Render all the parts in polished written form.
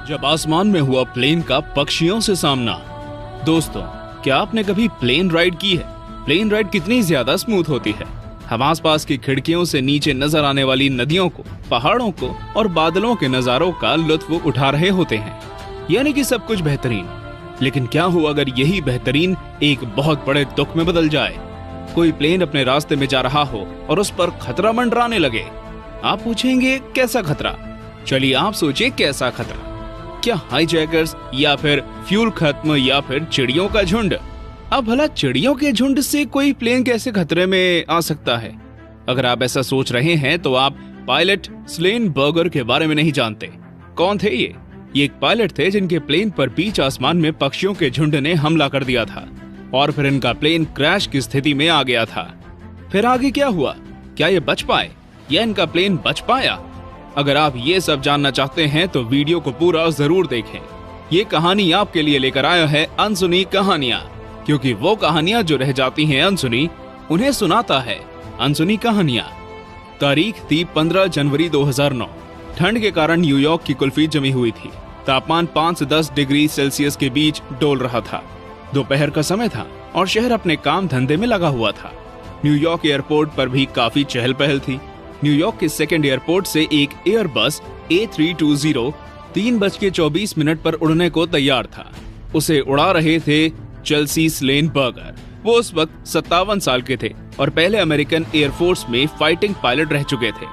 जब आसमान में हुआ प्लेन का पक्षियों से सामना। दोस्तों, क्या आपने कभी प्लेन राइड की है? प्लेन राइड कितनी ज्यादा स्मूथ होती है। हम आसपास की खिड़कियों से नीचे नजर आने वाली नदियों को, पहाड़ों को और बादलों के नजारों का लुत्फ उठा रहे होते हैं, यानी कि सब कुछ बेहतरीन। लेकिन क्या हो अगर यही बेहतरीन एक बहुत बड़े दुख में बदल जाए? कोई प्लेन अपने रास्ते में जा रहा हो और उस पर खतरा मंडराने लगे। आप पूछेंगे कैसा खतरा? चलिए आप सोचिए कैसा खतरा। क्या हाईजैकर्स, या फिर फ्यूल खत्म, या फिर चिड़ियों का झुंड? अब भला चिड़ियों के झुंड से कोई प्लेन कैसे खतरे में आ सकता है? अगर आप ऐसा सोच रहे हैं तो आप पायलट स्लेन बर्गर के बारे में नहीं जानते। कौन थे ये? एक पायलट थे जिनके प्लेन पर बीच आसमान में पक्षियों के झुंड ने हमला कर दिया था और फिर इनका प्लेन क्रैश की स्थिति में आ गया था। फिर आगे क्या हुआ? क्या ये बच पाए या इनका प्लेन बच पाया? अगर आप ये सब जानना चाहते हैं तो वीडियो को पूरा जरूर देखें। ये कहानी आपके लिए लेकर आया है अनसुनी कहानियां, क्योंकि वो कहानियां जो रह जाती हैं अनसुनी, उन्हें सुनाता है अनसुनी कहानियां। तारीख थी 15 जनवरी 2009। ठंड के कारण न्यूयॉर्क की कुल्फी जमी हुई थी। तापमान 5 से 10 डिग्री सेल्सियस के बीच डोल रहा था। दोपहर का समय था और शहर अपने काम धंधे में लगा हुआ था। न्यूयॉर्क एयरपोर्ट पर भी काफी चहल पहल थी। न्यूयॉर्क के सेकंड एयरपोर्ट से एक एयरबस A320 3:24 पर उड़ने को तैयार था। उसे उड़ा रहे थे चेल्सी स्लेन बर्गर। वो उस वक्त 57 साल के थे और पहले अमेरिकन एयरफोर्स में फाइटिंग पायलट रह चुके थे।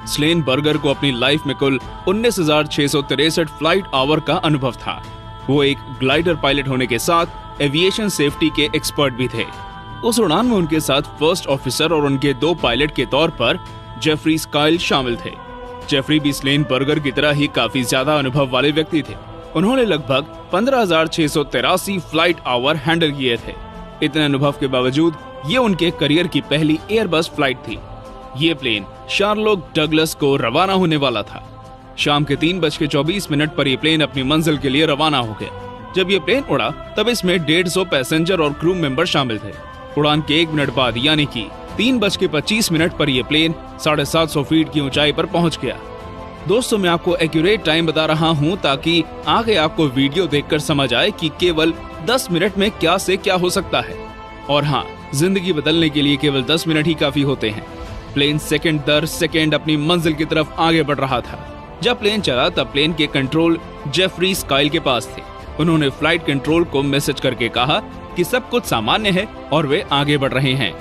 स्लेन बर्गर को अपनी लाइफ में कुल 19,663 फ्लाइट आवर का अनुभव था। वो एक ग्लाइडर पायलट होने के साथ एविएशन सेफ्टी के एक्सपर्ट भी थे। उस उड़ान में उनके साथ फर्स्ट ऑफिसर और उनके 2 पायलट के तौर पर जेफरी स्काइल शामिल थे। जेफरी भी स्लेन बर्गर की तरह ही काफी ज्यादा अनुभव वाले व्यक्ति थे। उन्होंने लगभग 15,683 फ्लाइट आवर हैंडल किए थे। इतने अनुभव के बावजूद ये उनके करियर की पहली एयरबस फ्लाइट थी। ये प्लेन शार्लोट डगलस को रवाना होने वाला था। शाम के 3:24 पर यह प्लेन अपनी मंजिल के लिए रवाना हो गया। जब ये प्लेन उड़ा तब इसमें 150 पैसेंजर और क्रू मेंबर शामिल थे। उड़ान के 1 मिनट बाद यानी कि 3:25 पर यह प्लेन 750 फीट की ऊंचाई पर पहुंच गया। दोस्तों, मैं आपको एक्यूरेट टाइम बता रहा हूं ताकि आगे आपको वीडियो देखकर समझ आए कि केवल 10 मिनट में क्या से क्या हो सकता है। और हाँ, जिंदगी बदलने के लिए केवल 10 मिनट ही काफी होते हैं। प्लेन सेकंड दर सेकंड अपनी मंजिल की तरफ आगे बढ़ रहा था। जब प्लेन चला तब प्लेन के कंट्रोल जेफरी स्काइल के पास थे। उन्होंने फ्लाइट कंट्रोल को मैसेज करके कहा कि सब कुछ सामान्य है और वे आगे बढ़ रहे हैं।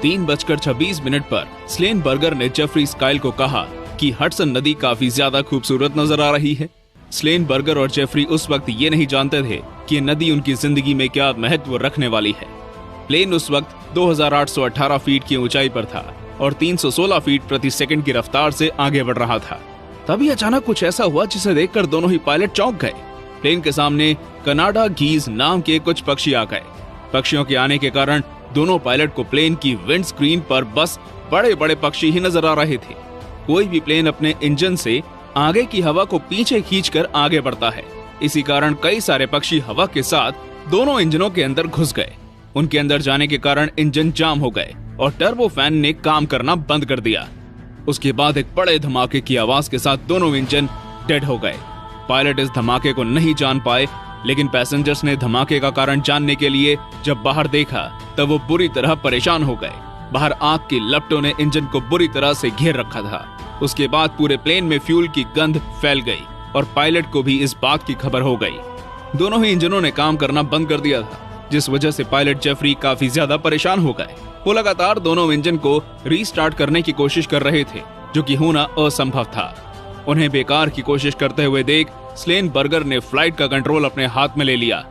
3:26 पर स्लेन बर्गर ने जेफरी स्काइल को कहा कि हडसन नदी काफी ज्यादा खूबसूरत नजर आ रही है। स्लेन बर्गर और जेफरी उस वक्त ये नहीं जानते थे कि नदी उनकी जिंदगी में क्या महत्व रखने वाली है। प्लेन उस वक्त 2,818 फीट की ऊंचाई पर था और 316 फीट प्रति सेकंड की रफ्तार से आगे बढ़ रहा था। तभी अचानक कुछ ऐसा हुआ जिसे देखकर दोनों ही पायलट चौंक गए। प्लेन के सामने कनाडा गीज नाम के कुछ पक्षी आ गए। पक्षियों के आने के कारण दोनों पायलट को प्लेन की विंड स्क्रीन पर बस बड़े बड़े पक्षी ही नजर आ रहे थे। कोई भी प्लेन अपने इंजन से आगे की हवा को पीछे खींचकर आगे बढ़ता है। इसी कारण कई सारे पक्षी हवा के साथ दोनों इंजनों के अंदर घुस गए। उनके अंदर जाने के कारण इंजन जाम हो गए और टर्बो फैन ने काम करना बंद कर दिया। उसके बाद एक बड़े धमाके की आवाज के साथ दोनों इंजन डेड हो गए। पायलट इस धमाके को नहीं जान पाए, लेकिन पैसेंजर्स ने धमाके का कारण जानने के लिए जब बाहर देखा तब वो बुरी तरह परेशान हो गए। बाहर आग की लपटों ने इंजन को बुरी तरह से घेर रखा था। उसके बाद पूरे प्लेन में फ्यूल की गंध फैल गई और पायलट को भी इस बात की खबर हो गई। दोनों ही इंजनों ने काम करना बंद कर दिया था, जिस वजह से पायलट जेफरी काफी ज्यादा परेशान हो गए। वो लगातार दोनों इंजन को रीस्टार्ट करने की कोशिश कर रहे थे, जो कि होना असंभव था। उन्हें बेकार की कोशिश करते हुए देख स्लेन बर्गर ने फ्लाइट का कंट्रोल अपने हाथ में ले लिया।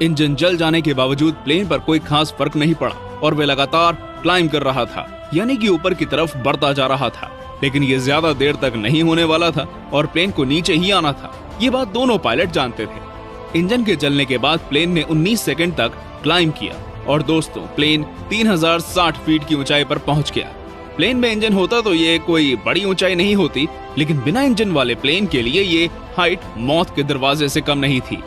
इंजन जल जाने के बावजूद प्लेन पर कोई खास फर्क नहीं पड़ा और वे लगातार क्लाइंब कर रहा था, यानी कि ऊपर की तरफ बढ़ता जा रहा था। लेकिन ये ज्यादा देर तक नहीं होने वाला था और प्लेन को नीचे ही आना था। ये बात दोनों पायलट जानते थे। इंजन के जलने के बाद प्लेन ने 19 सेकंड तक क्लाइंब किया और दोस्तों, प्लेन 3060 फीट की ऊंचाई पर पहुंच गया। प्लेन में इंजन होता तो ये कोई बड़ी ऊंचाई नहीं होती, लेकिन बिना इंजन वाले प्लेन के लिए ये हाइट मौत के दरवाजे से कम नहीं थी।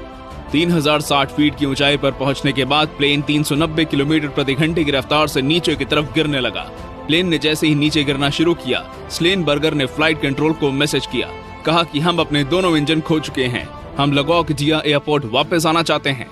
3060 फीट की ऊंचाई पर पहुंचने के बाद प्लेन 390 किलोमीटर प्रति घंटे की रफ्तार से नीचे की तरफ गिरने लगा। प्लेन ने जैसे ही नीचे गिरना शुरू किया, स्लेन बर्गर ने फ्लाइट कंट्रोल को मैसेज किया, कहा कि हम अपने दोनों इंजन खो चुके हैं हम लगौजिया एयरपोर्ट वापस आना चाहते हैं।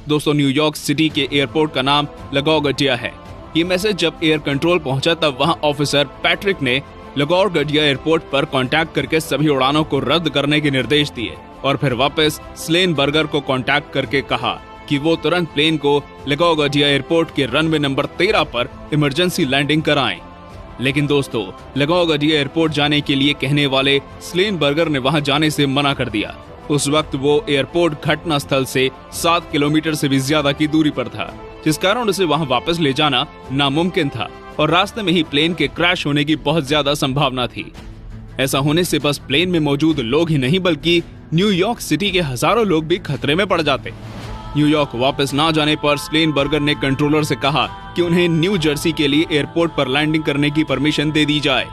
दोस्तों, न्यूयॉर्क सिटी के एयरपोर्ट का नाम लगौजिया है। ये मैसेज जब एयर कंट्रोल पहुंचा तब वहां ऑफिसर पैट्रिक ने लगौजिया एयरपोर्ट पर कांटेक्ट करके सभी उड़ानों को रद्द करने के निर्देश दिए और फिर वापस स्लेनबर्गर को कांटेक्ट करके कहा कि वो तुरंत प्लेन को लगौजिया एयरपोर्ट के रनवे नंबर 13 पर इमरजेंसी लैंडिंग कराएं। लेकिन दोस्तों, लगौजिया एयरपोर्ट जाने के लिए कहने वाले स्लेनबर्गर ने वहां जाने से मना कर दिया। उस वक्त वो एयरपोर्ट घटना स्थल से 7 किलोमीटर से भी ज्यादा की दूरी पर था, जिस कारण उसे वहां वापस ले जाना नामुमकिन था और रास्ते में ही प्लेन के क्रैश होने की बहुत ज्यादा संभावना थी। ऐसा होने से बस प्लेन में मौजूद लोग ही नहीं बल्कि न्यूयॉर्क सिटी के हजारों लोग भी खतरे में पड़ जाते। न्यूयॉर्क वापस ना जाने पर स्लेनबर्गर ने कंट्रोलर से कहा कि उन्हें न्यू जर्सी के लिए एयरपोर्ट पर लैंडिंग करने की परमिशन दे दी जाए।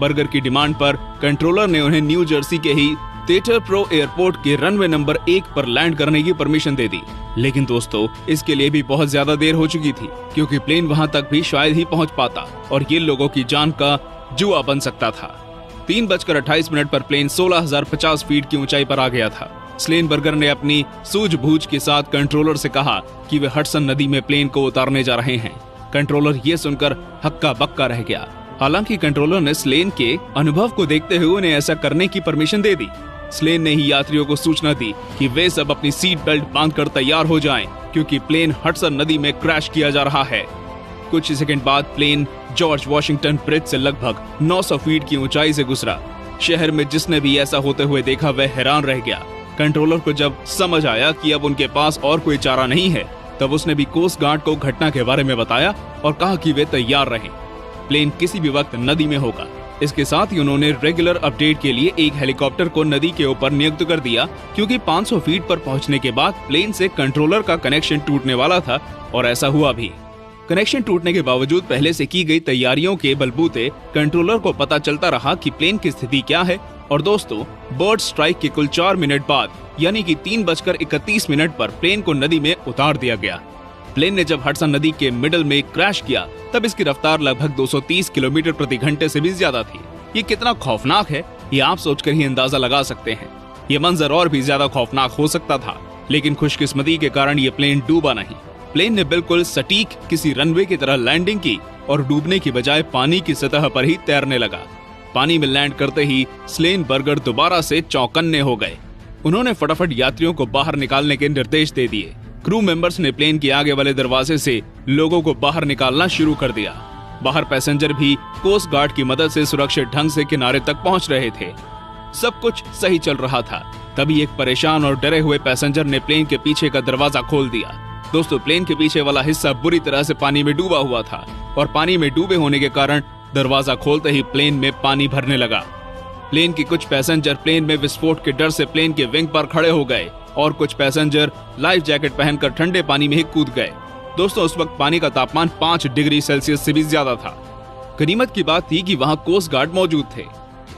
बर्गर की डिमांड पर कंट्रोलर ने उन्हें न्यू जर्सी के ही थिएटर प्रो एयरपोर्ट के रनवे नंबर 1 पर लैंड करने की परमिशन दे दी। लेकिन दोस्तों, इसके लिए भी बहुत ज्यादा देर हो चुकी थी, क्योंकि प्लेन वहां तक भी शायद ही पहुंच पाता और ये लोगों की जान का जुआ बन सकता था। 3:28 पर प्लेन 16,050 फीट की ऊंचाई पर आ गया था। स्लेनबर्गर ने अपनी सूझबूझ के साथ कंट्रोलर से कहा कि वे हडसन नदी में प्लेन को उतारने जा रहे हैं। कंट्रोलर ये सुनकर हक्का बक्का रह गया। हालांकि कंट्रोलर ने स्लेन के अनुभव को देखते हुए उन्हें ऐसा करने की परमिशन दे दी। स्लेन ने ही यात्रियों को सूचना दी कि वे सब अपनी सीट बेल्ट बांधकर तैयार हो जाएं, क्योंकि प्लेन हडसन नदी में क्रैश किया जा रहा है। कुछ सेकंड बाद प्लेन जॉर्ज वॉशिंगटन ब्रिज से लगभग 900 फीट की ऊंचाई से गुजरा। शहर में जिसने भी ऐसा होते हुए देखा वह हैरान रह गया। कंट्रोलर को जब समझ आया कि अब उनके पास और कोई चारा नहीं है, तब उसने भी कोस्ट गार्ड को घटना के बारे में बताया और कहा कि वे तैयार रहें। प्लेन किसी भी वक्त नदी में होगा। इसके साथ ही उन्होंने रेगुलर अपडेट के लिए एक हेलीकॉप्टर को नदी के ऊपर नियुक्त कर दिया, क्योंकि 500 फीट पर पहुंचने के बाद प्लेन से कंट्रोलर का कनेक्शन टूटने वाला था और ऐसा हुआ भी। कनेक्शन टूटने के बावजूद पहले से की गई तैयारियों के बलबूते कंट्रोलर को पता चलता रहा कि प्लेन की स्थिति क्या है। और दोस्तों, बर्ड स्ट्राइक के कुल 4 मिनट बाद यानी कि 3:31 पर प्लेन को नदी में उतार दिया गया। प्लेन ने जब हडसन नदी के मिडल में क्रैश किया तब इसकी रफ्तार लगभग 230 किलोमीटर प्रति घंटे से भी ज्यादा थी। ये कितना खौफनाक है ये आप सोचकर ही अंदाजा लगा सकते हैं। ये मंजर और भी ज्यादा खौफनाक हो सकता था, लेकिन खुशकिस्मती के कारण ये प्लेन डूबा नहीं। प्लेन ने बिल्कुल सटीक किसी रनवे की तरह लैंडिंग की और डूबने की बजाय पानी की सतह पर ही तैरने लगा। पानी में लैंड करते ही स्लेनबर्गर दोबारा से चौकन्ने हो गए। उन्होंने फटाफट यात्रियों को बाहर निकालने के निर्देश दे दिए। क्रू मेंबर्स ने प्लेन के आगे वाले दरवाजे से लोगों को बाहर निकालना शुरू कर दिया। बाहर पैसेंजर भी कोस्ट गार्ड की मदद से सुरक्षित ढंग से किनारे तक पहुंच रहे थे। सब कुछ सही चल रहा था। तभी एक परेशान और डरे हुए पैसेंजर ने प्लेन के पीछे का दरवाजा खोल दिया। दोस्तों, प्लेन के पीछे वाला हिस्सा बुरी तरह से पानी में डूबा हुआ था और पानी में डूबे होने के कारण दरवाजा खोलते ही प्लेन में पानी भरने लगा। प्लेन के कुछ पैसेंजर प्लेन में विस्फोट के डर से प्लेन के विंग पर खड़े हो गए और कुछ पैसेंजर लाइफ जैकेट पहनकर ठंडे पानी में ही कूद गए। दोस्तों, उस वक्त पानी का तापमान 5 डिग्री सेल्सियस से भी ज्यादा था। गनीमत की बात थी कि वहां कोस्ट गार्ड मौजूद थे।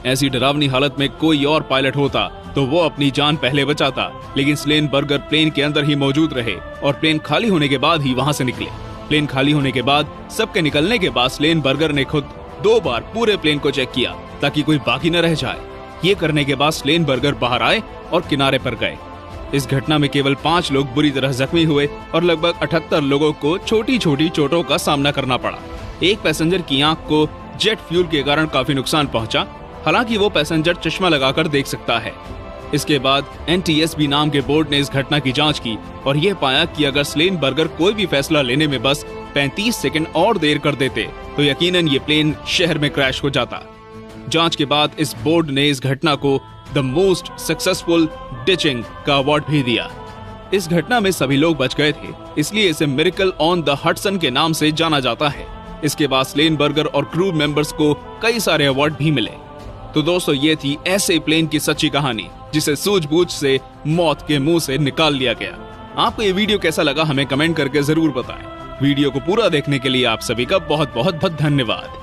ऐसी डरावनी हालत में कोई और पायलट होता तो वो अपनी जान पहले बचाता, लेकिन स्लेनबर्गर प्लेन के अंदर ही मौजूद रहे और प्लेन खाली होने के बाद ही वहां से निकले। प्लेन खाली होने के बाद सबके निकलने के बाद स्लेनबर्गर ने खुद 2 बार पूरे प्लेन को चेक किया ताकि कोई बाकी न रह जाए। ये करने के बाद स्लेनबर्गर बाहर आए और किनारे पर गए। इस घटना में केवल 5 लोग बुरी तरह जख्मी हुए और लगभग 78 लोगों को छोटी छोटी चोटों का सामना करना पड़ा। एक पैसेंजर की आंख को जेट फ्यूल के कारण काफी नुकसान पहुंचा, हालांकि वो पैसेंजर चश्मा लगाकर देख सकता है। इसके बाद NTSB नाम के बोर्ड ने इस घटना की जांच की और यह पाया कि अगर स्लेनबर्गर कोई भी फैसला लेने में बस 35 सेकंड और देर कर देते तो यकीनन ये प्लेन शहर में क्रैश हो जाता। जांच के बाद इस बोर्ड ने इस घटना को द मोस्ट सक्सेसफुल डिचिंग का अवार्ड भी दिया। इस घटना में सभी लोग बच गए थे, इसलिए इसे मिरेकल ऑन द हडसन के नाम से जाना जाता है। इसके बाद स्लेनबर्गर और क्रू मेंबर्स को कई सारे अवार्ड भी मिले। तो दोस्तों, ये थी ऐसे प्लेन की सच्ची कहानी जिसे सूझबूझ से मौत के मुंह से निकाल लिया गया। आपको ये वीडियो कैसा लगा हमें कमेंट करके जरूर बताएं। वीडियो को पूरा देखने के लिए आप सभी का बहुत बहुत धन्यवाद।